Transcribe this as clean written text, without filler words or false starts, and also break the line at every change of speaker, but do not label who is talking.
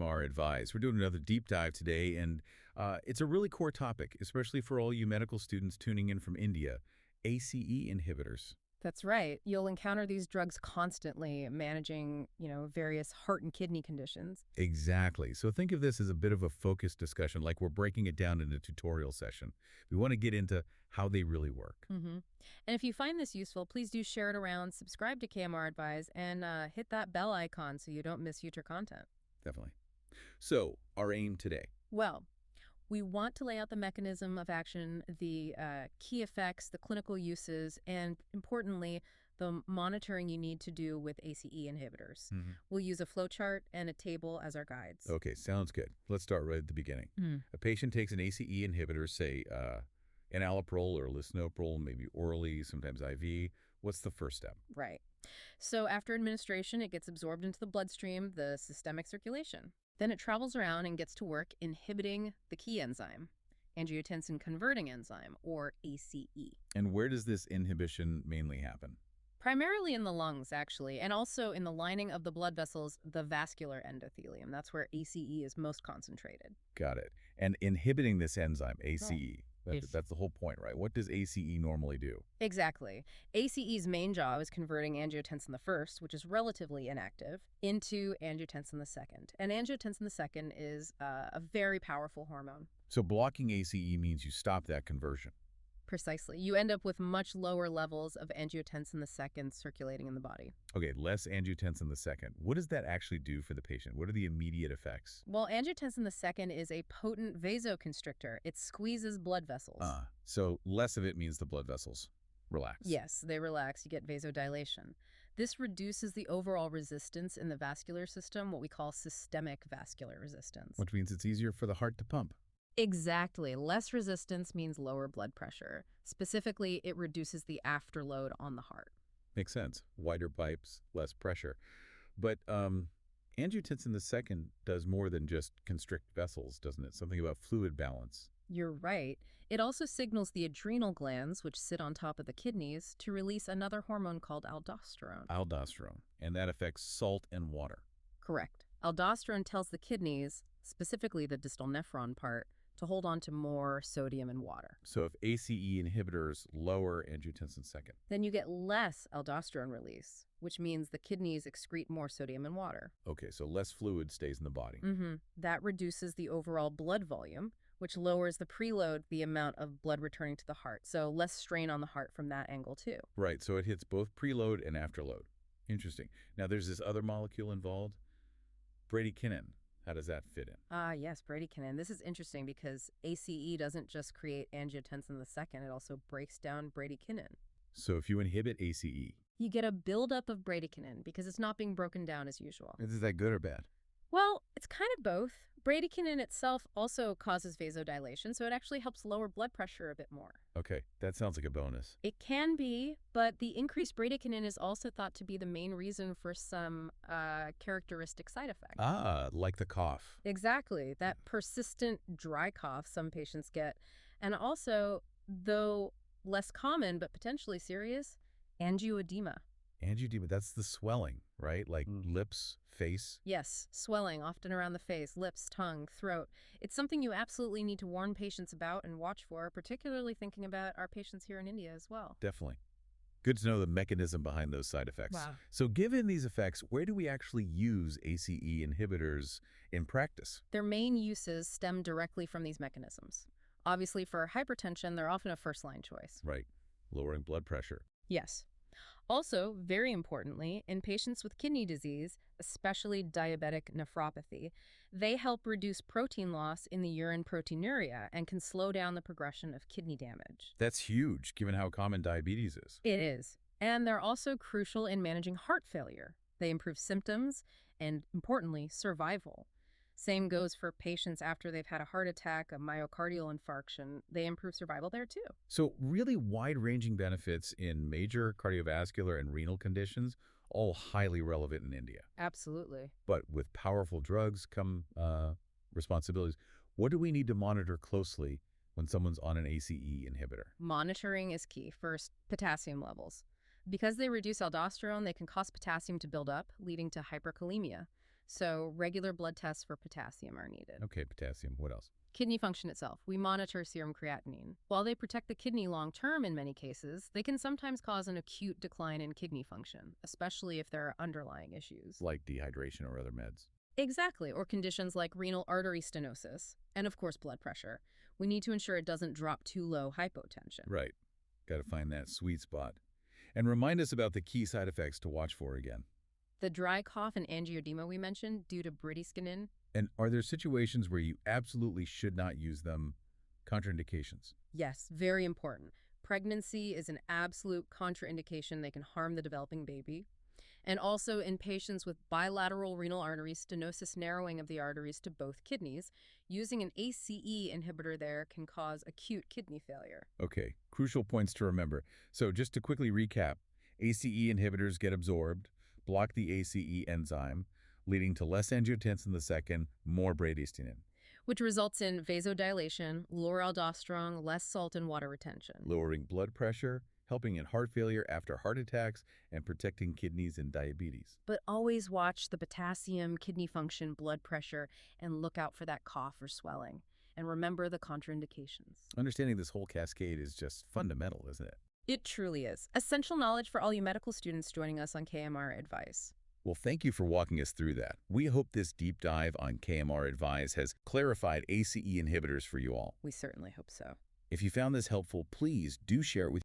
KMR Advise. We're doing another deep dive today, and it's a really core topic, especially for all you medical students tuning in from India, ACE inhibitors.
That's right. You'll encounter these drugs constantly managing, various heart and kidney conditions.
Exactly. So think of this as a bit of a focused discussion, like we're breaking it down in a tutorial session. We want to get into how they really work.
And if you find this useful, please do share it around, subscribe to KMR Advise, and hit that bell icon so you don't miss future content.
Definitely. So our aim today.
Well, we want to lay out the mechanism of action, the key effects, the clinical uses, and importantly, the monitoring you need to do with ACE inhibitors. We'll use a flowchart and a table as our guides.
Okay, sounds good. Let's start right at the beginning. A patient takes an ACE inhibitor, say enalapril or lisinopril, maybe orally, sometimes IV. What's the first step?
Right. So after administration, it gets absorbed into the bloodstream, the systemic circulation. Then it travels around and gets to work inhibiting the key enzyme, angiotensin-converting enzyme, or ACE.
And where does this inhibition mainly happen?
Primarily in the lungs, actually, and also in the lining of the blood vessels, the vascular endothelium. That's where ACE is most concentrated.
Got it. And inhibiting this enzyme, ACE,
Yes.
that's the whole point, right? What does ACE normally do?
Exactly. ACE's main job is converting angiotensin I, which is relatively inactive, into angiotensin II. And angiotensin II is a very powerful hormone.
So blocking ACE means you stop that conversion.
Precisely. You end up with much lower levels of angiotensin II circulating in the body.
Okay, less angiotensin II. What does that actually do for the patient? What are the immediate effects?
Well, angiotensin II is a potent vasoconstrictor. It squeezes blood vessels.
So less of it means the blood vessels relax.
Yes, they relax. You get vasodilation. This reduces the overall resistance in the vascular system, what we call systemic vascular resistance.
Which means it's easier for the heart to pump.
Exactly. Less resistance means lower blood pressure. Specifically, it reduces the afterload on the heart.
Makes sense. Wider pipes, less pressure. But angiotensin II does more than just constrict vessels, doesn't it? Something about fluid balance.
You're right. It also signals the adrenal glands, which sit on top of the kidneys, to release another hormone called aldosterone.
Aldosterone. And that affects salt and water.
Correct. Aldosterone tells the kidneys, specifically the distal nephron part, to hold on to more sodium and water.
So if ACE inhibitors lower angiotensin II.
Then you get less aldosterone release, which means the kidneys excrete more sodium and water.
Okay, so less fluid stays in the body.
That reduces the overall blood volume, which lowers the preload, the amount of blood returning to the heart. So less strain on the heart from that angle too.
Right, so it hits both preload and afterload. Interesting. Now there's this other molecule involved, bradykinin. How does that fit in?
Yes, bradykinin. This is interesting because ACE doesn't just create angiotensin II, it also breaks down bradykinin.
So if you inhibit ACE,
You get a buildup of bradykinin because it's not being broken down as usual.
is that good or bad?
Well, it's kind of both. Bradykinin itself also causes vasodilation, so it actually helps lower blood pressure a bit more.
Okay, that sounds like a bonus.
It can be, but the increased bradykinin is also thought to be the main reason for some characteristic side effects.
Like the cough.
Exactly, that persistent dry cough some patients get. And also, though less common but potentially serious, angioedema.
Angioedema, that's the swelling, right? Like lips, face.
Yes, swelling, often around the face, lips, tongue, throat. It's something you absolutely need to warn patients about and watch for, particularly thinking about our patients here in India as well.
Definitely. Good to know the mechanism behind those side effects.
Wow.
So given these effects, where do we actually use ACE inhibitors in practice?
Their main uses stem directly from these mechanisms. Obviously, for hypertension, they're often a first-line choice.
Right. Lowering blood pressure.
Yes. Also, very importantly, in patients with kidney disease, especially diabetic nephropathy, they help reduce protein loss in the urine proteinuria and can slow down the progression of kidney damage.
That's huge, given how common diabetes is.
It is. And they're also crucial in managing heart failure. They improve symptoms and, importantly, survival. Same goes for patients after they've had a heart attack, a myocardial infarction. They improve survival there too.
So really wide-ranging benefits in major cardiovascular and renal conditions, all highly relevant in India.
Absolutely.
But with powerful drugs come responsibilities. What do we need to monitor closely when someone's on an ACE inhibitor?
Monitoring is key. First, potassium levels. Because they reduce aldosterone, they can cause potassium to build up, leading to hyperkalemia. So regular blood tests for potassium are needed.
Okay, potassium. What else?
Kidney function itself. We monitor serum creatinine. While they protect the kidney long-term in many cases, they can sometimes cause an acute decline in kidney function, especially if there are underlying issues.
Like dehydration or other meds.
Exactly, or conditions like renal artery stenosis, and of course blood pressure. We need to ensure it doesn't drop too low hypotension.
Right. Got to find that sweet spot. And remind us about the key side effects to watch for again.
The dry cough and angioedema we mentioned due to bradykinin.
And are there situations where you absolutely should not use them? Contraindications.
Yes, very important. Pregnancy is an absolute contraindication. They can harm the developing baby. And also in patients with bilateral renal artery stenosis, narrowing of the arteries to both kidneys, using an ACE inhibitor there can cause acute kidney failure.
Okay, crucial points to remember. So just to quickly recap, ACE inhibitors get absorbed, block the ACE enzyme, leading to less angiotensin II, more bradykinin.
Which results in vasodilation, lower aldosterone, less salt and water retention.
Lowering blood pressure, helping in heart failure after heart attacks, and protecting kidneys in diabetes.
But always watch the potassium, kidney function, blood pressure, and look out for that cough or swelling. And remember the contraindications.
Understanding this whole cascade is just fundamental, isn't it?
It truly is. Essential knowledge for all you medical students joining us on KMR Advice.
Well, thank you for walking us through that. We hope this deep dive on KMR Advice has clarified ACE inhibitors for you all.
We certainly hope so.
If you found this helpful, please do share it with